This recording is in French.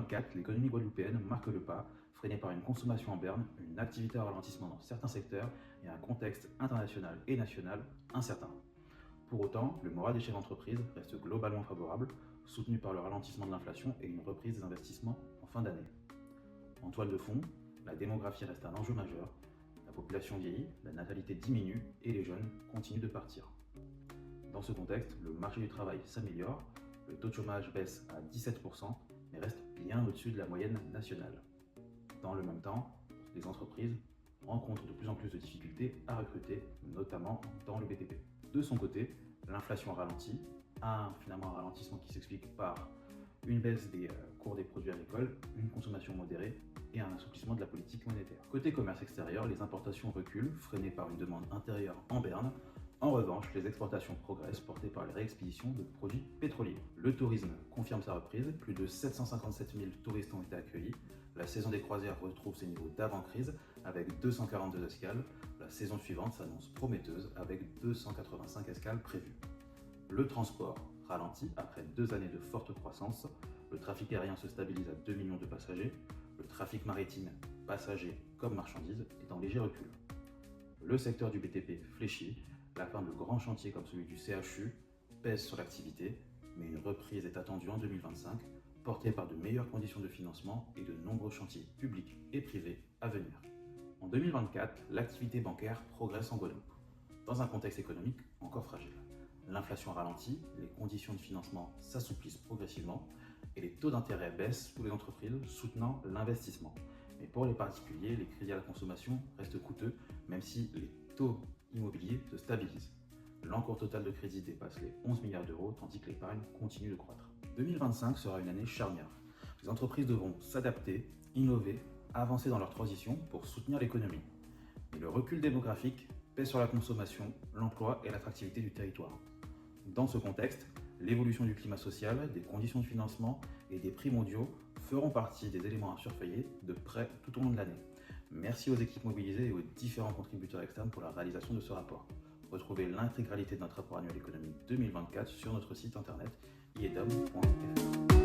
2024, l'économie guadeloupéenne marque le pas, freinée par une consommation en berne, une activité à ralentissement dans certains secteurs et un contexte international et national incertain. Pour autant, le moral des chefs d'entreprise reste globalement favorable, soutenu par le ralentissement de l'inflation et une reprise des investissements en fin d'année. En toile de fond, la démographie reste un enjeu majeur. La population vieillit, la natalité diminue et les jeunes continuent de partir. Dans ce contexte, le marché du travail s'améliore, le taux de chômage baisse à 17%, mais reste bien au-dessus de la moyenne nationale. Dans le même temps, les entreprises rencontrent de plus en plus de difficultés à recruter, notamment dans le BTP. De son côté, l'inflation ralentit, finalement un ralentissement qui s'explique par une baisse des cours des produits agricoles, une consommation modérée et un assouplissement de la politique monétaire. Côté commerce extérieur, les importations reculent, freinées par une demande intérieure en berne. En revanche, les exportations progressent, portées par les réexpéditions de produits pétroliers. Le tourisme confirme sa reprise, plus de 757 000 touristes ont été accueillis. La saison des croisières retrouve ses niveaux d'avant-crise avec 242 escales. La saison suivante s'annonce prometteuse avec 285 escales prévues. Le transport ralentit après 2 années de forte croissance. Le trafic aérien se stabilise à 2 millions de passagers. Le trafic maritime, passagers comme marchandises, est en léger recul. Le secteur du BTP fléchit. La fin de grands chantiers comme celui du CHU pèse sur l'activité, mais une reprise est attendue en 2025, portée par de meilleures conditions de financement et de nombreux chantiers publics et privés à venir. En 2024, l'activité bancaire progresse en Guadeloupe, dans un contexte économique encore fragile. L'inflation ralentit, les conditions de financement s'assouplissent progressivement et les taux d'intérêt baissent pour les entreprises, soutenant l'investissement. Mais pour les particuliers, les crédits à la consommation restent coûteux, même si les taux immobiliers se stabilisent. L'encours total de crédit dépasse les 11 milliards d'euros, tandis que l'épargne continue de croître. 2025 sera une année charnière. Les entreprises devront s'adapter, innover, avancer dans leur transition pour soutenir l'économie. Mais le recul démographique pèse sur la consommation, l'emploi et l'attractivité du territoire. Dans ce contexte, l'évolution du climat social, des conditions de financement et des prix mondiaux feront partie des éléments à surveiller de près tout au long de l'année. Merci aux équipes mobilisées et aux différents contributeurs externes pour la réalisation de ce rapport. Retrouvez l'intégralité de notre rapport annuel économique 2024 sur notre site internet iedom.fr.